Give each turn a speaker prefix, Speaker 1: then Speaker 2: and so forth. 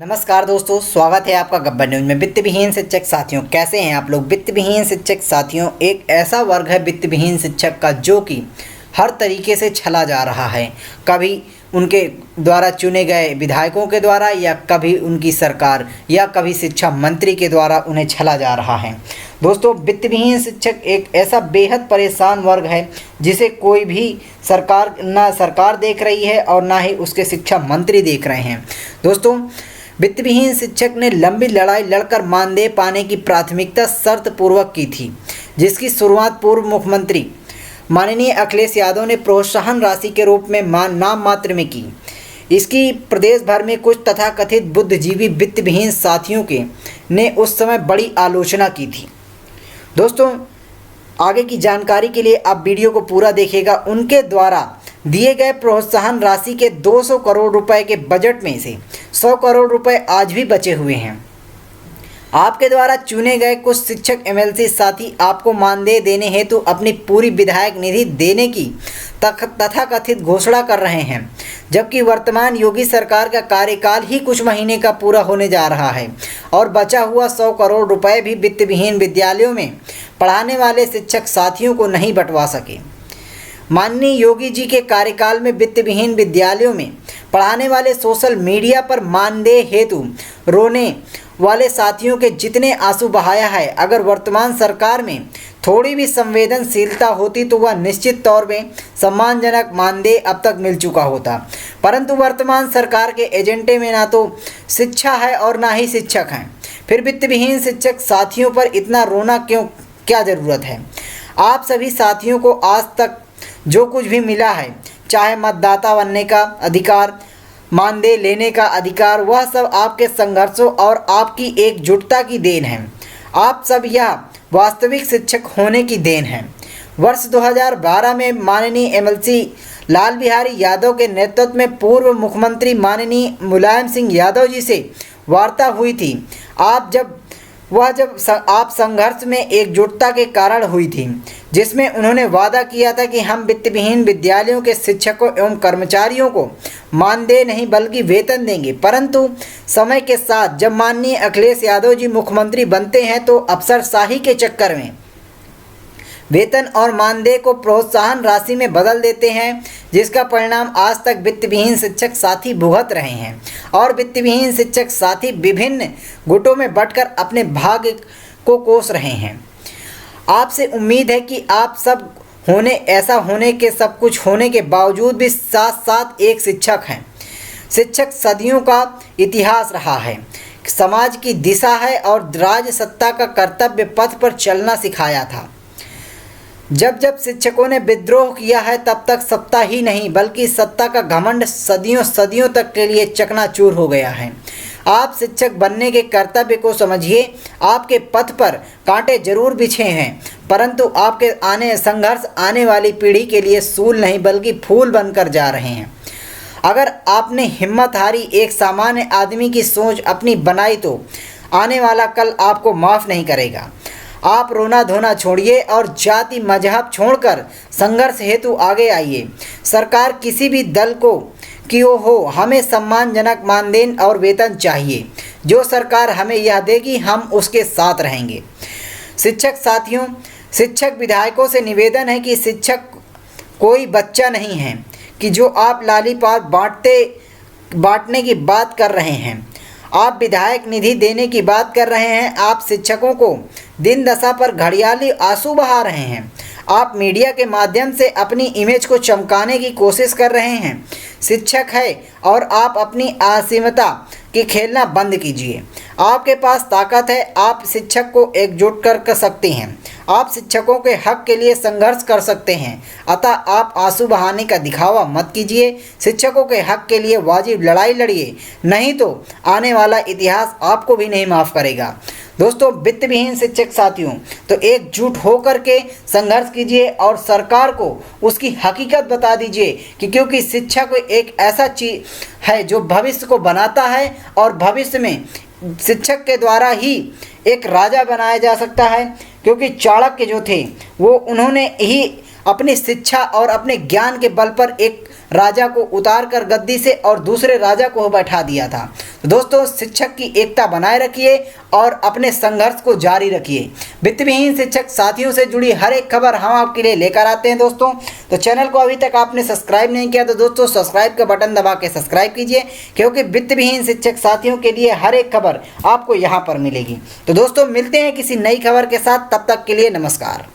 Speaker 1: नमस्कार दोस्तों, स्वागत है आपका गब्बर न्यूज में। वित्त विहीन शिक्षक साथियों, कैसे हैं आप लोग। वित्त विहीन शिक्षक साथियों एक ऐसा वर्ग है वित्त विहीन शिक्षक का जो कि हर तरीके से छला जा रहा है। कभी उनके द्वारा चुने गए विधायकों के द्वारा, या कभी उनकी सरकार, या कभी शिक्षा मंत्री के द्वारा उन्हें छला जा रहा है। दोस्तों, वित्त विहीन शिक्षक एक ऐसा बेहद परेशान वर्ग है जिसे कोई भी सरकार देख रही है और ना ही उसके शिक्षा मंत्री देख रहे हैं। दोस्तों, वित्त विहीन शिक्षक ने लंबी लड़ाई लड़कर मानदेय पाने की प्राथमिकता शर्त पूर्वक की थी, जिसकी शुरुआत पूर्व मुख्यमंत्री माननीय अखिलेश यादव ने प्रोत्साहन राशि के रूप में नाम मात्र में की। इसकी प्रदेश भर में कुछ तथाकथित बुद्धिजीवी वित्त विहीन साथियों के ने उस समय बड़ी आलोचना की थी। दोस्तों, आगे की जानकारी के लिए आप वीडियो को पूरा देखिएगा। उनके द्वारा दिए गए प्रोत्साहन राशि के 200 करोड़ रुपए के बजट में से 100 करोड़ रुपए आज भी बचे हुए हैं। आपके द्वारा चुने गए कुछ शिक्षक एमएलसी साथी आपको मानदेय देने हेतु अपनी पूरी विधायक निधि देने की तथाकथित घोषणा कर रहे हैं, जबकि वर्तमान योगी सरकार का कार्यकाल ही कुछ महीने का पूरा होने जा रहा है और बचा हुआ 100 करोड़ रुपए भी वित्त विहीन विद्यालयों में पढ़ाने वाले शिक्षक साथियों को नहीं बंटवा सके। माननीय योगी जी के कार्यकाल में वित्त विहीन विद्यालयों में पढ़ाने वाले सोशल मीडिया पर मानदेय हेतु रोने वाले साथियों के जितने आंसू बहाया है, अगर वर्तमान सरकार में थोड़ी भी संवेदनशीलता होती तो वह निश्चित तौर में सम्मानजनक मानदेय अब तक मिल चुका होता। परंतु वर्तमान सरकार के एजेंडे में ना तो शिक्षा है और ना ही शिक्षक हैं। फिर वित्त विहीन शिक्षक साथियों पर इतना रोना क्या ज़रूरत है। आप सभी साथियों को आज तक जो कुछ भी मिला है, चाहे मतदाता बनने का अधिकार, मानदेय लेने का अधिकार, वह सब आपके संघर्षों और आपकी एकजुटता की देन है। आप सब यह वास्तविक शिक्षक होने की देन है। वर्ष 2012 में माननीय एमएलसी लाल बिहारी यादव के नेतृत्व में पूर्व मुख्यमंत्री माननीय मुलायम सिंह यादव जी से वार्ता हुई थी। जब आप संघर्ष में एकजुटता के कारण हुई थी, जिसमें उन्होंने वादा किया था कि हम वित्त विहीन विद्यालयों के शिक्षकों एवं कर्मचारियों को मानदेय नहीं बल्कि वेतन देंगे। परंतु समय के साथ जब माननीय अखिलेश यादव जी मुख्यमंत्री बनते हैं तो अफसरशाही के चक्कर में वेतन और मानदेय को प्रोत्साहन राशि में बदल देते हैं, जिसका परिणाम आज तक वित्त विहीन शिक्षक साथी भुगत रहे हैं। और वित्त विहीन शिक्षक साथी विभिन्न गुटों में बंटकर अपने भाग्य को कोस रहे हैं। आपसे उम्मीद है कि आप सब सब कुछ होने के बावजूद भी साथ साथ एक शिक्षक हैं। शिक्षक सदियों का इतिहास रहा है, समाज की दिशा है और राज सत्ता का कर्तव्य पथ पर चलना सिखाया था। जब जब शिक्षकों ने विद्रोह किया है, तब तक सत्ता ही नहीं बल्कि सत्ता का घमंड सदियों तक के लिए चकनाचूर हो गया है। आप शिक्षक बनने के कर्तव्य को समझिए। आपके पथ पर कांटे जरूर बिछे हैं, परंतु आपके संघर्ष आने वाली पीढ़ी के लिए सूल नहीं बल्कि फूल बनकर जा रहे हैं। अगर आपने हिम्मत हारी एक सामान्य आदमी की सोच अपनी बनाई तो आने वाला कल आपको माफ़ नहीं करेगा। आप रोना धोना छोड़िए और जाति मजहब छोड़कर संघर्ष हेतु आगे आइए। सरकार किसी भी दल को क्यों हो, हमें सम्मानजनक मानदेय और वेतन चाहिए। जो सरकार हमें यह देगी हम उसके साथ रहेंगे। शिक्षक साथियों, शिक्षक विधायकों से निवेदन है कि शिक्षक कोई बच्चा नहीं है कि जो आप लालीपाप बांटने की बात कर रहे हैं। आप विधायक निधि देने की बात कर रहे हैं। आप शिक्षकों को दिन दशा पर घड़ियाली आंसू बहा रहे हैं। आप मीडिया के माध्यम से अपनी इमेज को चमकाने की कोशिश कर रहे हैं। शिक्षक है और आप अपनी असीमता की खेलना बंद कीजिए। आपके पास ताकत है, आप शिक्षक को एकजुट कर सकते हैं। आप शिक्षकों के हक के लिए संघर्ष कर सकते हैं। अतः आप आंसू बहाने का दिखावा मत कीजिए। शिक्षकों के हक के लिए वाजिब लड़ाई लड़िए, नहीं तो आने वाला इतिहास आपको भी नहीं माफ़ करेगा। दोस्तों, वित्त विहीन शिक्षक साथियों, तो एकजुट होकर के संघर्ष कीजिए और सरकार को उसकी हकीकत बता दीजिए कि क्योंकि शिक्षक एक ऐसा चीज़ है जो भविष्य को बनाता है और भविष्य में शिक्षक के द्वारा ही एक राजा बनाया जा सकता है। क्योंकि चाणक्य जो थे वो उन्होंने ही अपनी शिक्षा और अपने ज्ञान के बल पर एक राजा को उतार कर गद्दी से और दूसरे राजा को बैठा दिया था। तो दोस्तों शिक्षक की एकता बनाए रखिए और अपने संघर्ष को जारी रखिए। वित्तविहीन शिक्षक साथियों से जुड़ी हर एक खबर हम आपके लिए लेकर आते हैं दोस्तों। तो चैनल को अभी तक आपने सब्सक्राइब नहीं किया तो दोस्तों सब्सक्राइब का बटन दबा के सब्सक्राइब कीजिए, क्योंकि वित्तविहीन शिक्षक साथियों के लिए हर एक खबर आपको यहाँ पर मिलेगी। तो दोस्तों मिलते हैं किसी नई खबर के साथ, तब तक के लिए नमस्कार।